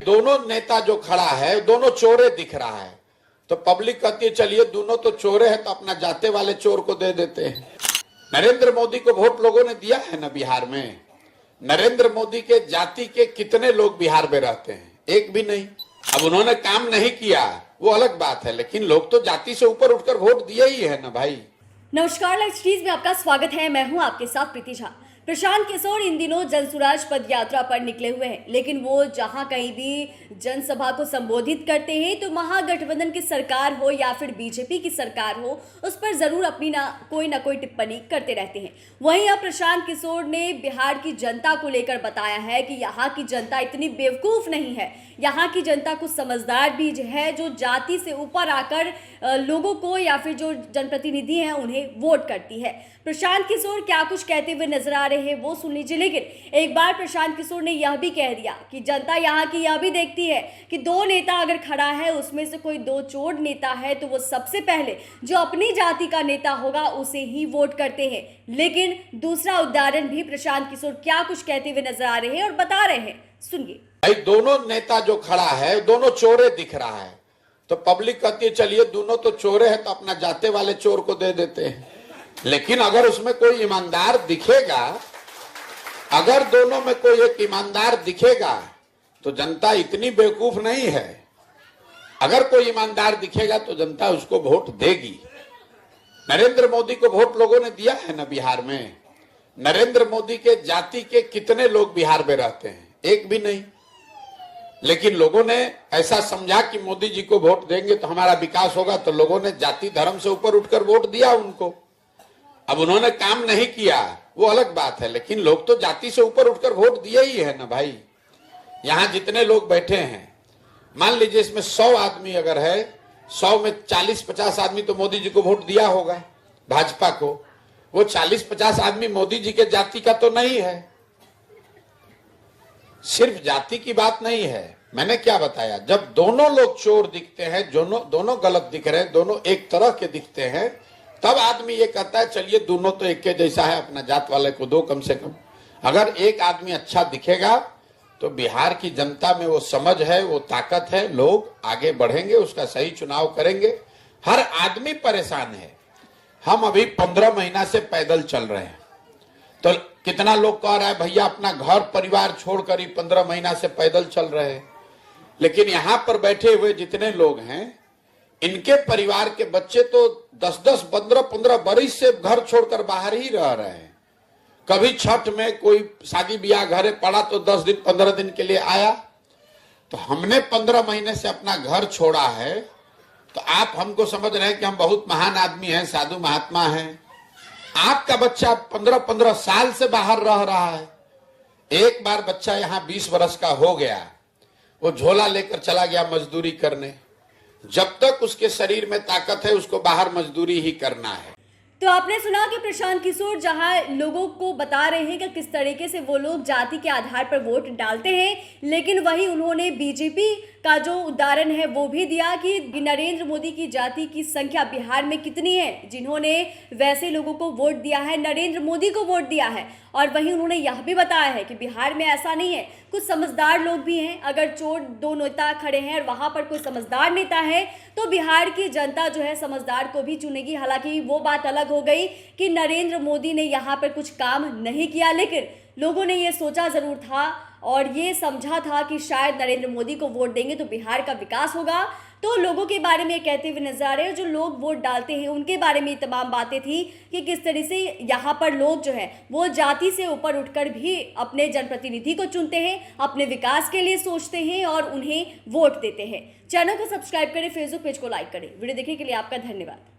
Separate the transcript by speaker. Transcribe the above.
Speaker 1: दोनों नेता जो खड़ा है दोनों चोरे दिख रहा है, तो पब्लिक कहती है चलिए दोनों तो चोरे हैं तो अपना जाते वाले चोर को दे देते हैं। नरेंद्र मोदी को वोट लोगों ने दिया है ना बिहार में। नरेंद्र मोदी के जाति के कितने लोग बिहार में रहते हैं? एक भी नहीं। अब उन्होंने काम नहीं किया वो अलग बात है, लेकिन लोग तो जाति से ऊपर उठकर वोट दिए ही है ना भाई।
Speaker 2: नमस्कार, लाइव स्ट्रीट में आपका स्वागत है। मैं हूं आपके साथ प्रीति झा। प्रशांत किशोर इन दिनों जनसुराज पद यात्रा पर निकले हुए हैं, लेकिन वो जहां कहीं भी जनसभा को संबोधित करते हैं तो महागठबंधन की सरकार हो या फिर बीजेपी की सरकार हो, उस पर जरूर अपनी ना कोई टिप्पणी करते रहते हैं। वहीं अब प्रशांत किशोर ने बिहार की जनता को लेकर बताया है कि यहाँ की जनता इतनी बेवकूफ नहीं है, यहाँ की जनता कुछ समझदार भी है जो जाति से ऊपर आकर लोगों को या फिर जो जनप्रतिनिधि हैं उन्हें वोट करती है। प्रशांत किशोर क्या कुछ कहते हुए नजर आ रहे हैं वो सुन लीजिए। लेकिन एक बार प्रशांत किशोर ने यह भी कह दिया कि जनता यहाँ की यह भी देखती है कि दो नेता अगर खड़ा है उसमें से कोई दो चोर नेता है तो वो सबसे पहले जो अपनी जाति का नेता होगा उसे ही वोट करते हैं। लेकिन दूसरा उदाहरण भी प्रशांत किशोर क्या कुछ कहते हुए नजर आ रहे हैं और बता रहे हैं, सुनिए।
Speaker 1: भाई दोनों नेता जो खड़ा है दोनों चोरे दिख रहा है, तो पब्लिक कहती है चलिए दोनों तो चोरे हैं तो अपना जाते वाले चोर को दे देते हैं। लेकिन अगर उसमें कोई ईमानदार दिखेगा, अगर दोनों में कोई एक ईमानदार दिखेगा तो जनता इतनी बेवकूफ नहीं है। अगर कोई ईमानदार दिखेगा तो जनता उसको वोट देगी। नरेंद्र मोदी को वोट लोगों ने दिया है ना बिहार में। नरेंद्र मोदी के जाति के कितने लोग बिहार में रहते हैं? एक भी नहीं। लेकिन लोगों ने ऐसा समझा कि मोदी जी को वोट देंगे तो हमारा विकास होगा, तो लोगों ने जाति धर्म से ऊपर उठकर वोट दिया उनको। अब उन्होंने काम नहीं किया वो अलग बात है, लेकिन लोग तो जाति से ऊपर उठकर वोट दिए ही है ना भाई। यहां जितने लोग बैठे हैं, मान लीजिए इसमें 100 आदमी अगर है, 100 में 40-50 आदमी तो मोदी जी को वोट दिया होगा, भाजपा को। वो 40-50 आदमी मोदी जी के जाति का तो नहीं है। सिर्फ जाति की बात नहीं है। मैंने क्या बताया, जब दोनों लोग चोर दिखते हैं, दोनों गलत दिख रहे हैं, दोनों एक तरह के दिखते हैं, तब आदमी ये कहता है चलिए दोनों तो एक के जैसा है, अपना जात वाले को दो कम से कम। अगर एक आदमी अच्छा दिखेगा तो बिहार की जनता में वो समझ है, वो ताकत है, लोग आगे बढ़ेंगे, उसका सही चुनाव करेंगे। हर आदमी परेशान है। हम अभी 15 महीना से पैदल चल रहे हैं, तो कितना लोग कह रहा है भैया अपना घर परिवार छोड़कर ही 15 महीना से पैदल चल रहे हैं। लेकिन यहां पर बैठे हुए जितने लोग हैं, इनके परिवार के बच्चे तो 10-10, 15-15 बरिस से घर छोड़कर बाहर ही रह रहे हैं। कभी छठ में कोई शादी ब्याह घरे पड़ा तो 10 दिन 15 दिन के लिए आया। तो हमने 15 महीने से अपना घर छोड़ा है, तो आप हमको समझ रहे हैं कि हम बहुत महान आदमी हैं, साधु महात्मा हैं। आपका बच्चा 15-15 साल से बाहर रह रहा है। एक बार बच्चा यहाँ 20 वर्ष का हो गया, वो झोला लेकर चला गया मजदूरी करने। जब तक उसके शरीर में ताकत है उसको बाहर मजदूरी ही करना है।
Speaker 2: तो आपने सुना कि प्रशांत किशोर जहां लोगों को बता रहे हैं कि किस तरीके से वो लोग जाति के आधार पर वोट डालते हैं, लेकिन वहीं उन्होंने बीजेपी का जो उदाहरण है वो भी दिया कि नरेंद्र मोदी की जाति की संख्या बिहार में कितनी है जिन्होंने वैसे लोगों को वोट दिया है, नरेंद्र मोदी को वोट दिया है। और वहीं उन्होंने यह भी बताया है कि बिहार में ऐसा नहीं है, कुछ समझदार लोग भी हैं। अगर चोर दो नेता खड़े हैं और वहां पर कोई समझदार नेता है तो बिहार की जनता जो है समझदार को भी चुनेगी। हालांकि वो बात अलग हो गई कि नरेंद्र मोदी ने यहाँ पर कुछ काम नहीं किया, लेकिन लोगों ने ये सोचा जरूर था और ये समझा था कि शायद नरेंद्र मोदी को वोट देंगे तो बिहार का विकास होगा। तो लोगों के बारे में कहते हुए नजर आ रहे हैं, जो लोग वोट डालते हैं उनके बारे में तमाम बातें थी कि किस तरह से यहाँ पर लोग जो है वो जाति से ऊपर उठकर भी अपने जनप्रतिनिधि को चुनते हैं, अपने विकास के लिए सोचते हैं और उन्हें वोट देते हैं। चैनल को सब्सक्राइब करें, फेसबुक पेज को लाइक करें। वीडियो देखने के लिए आपका धन्यवाद।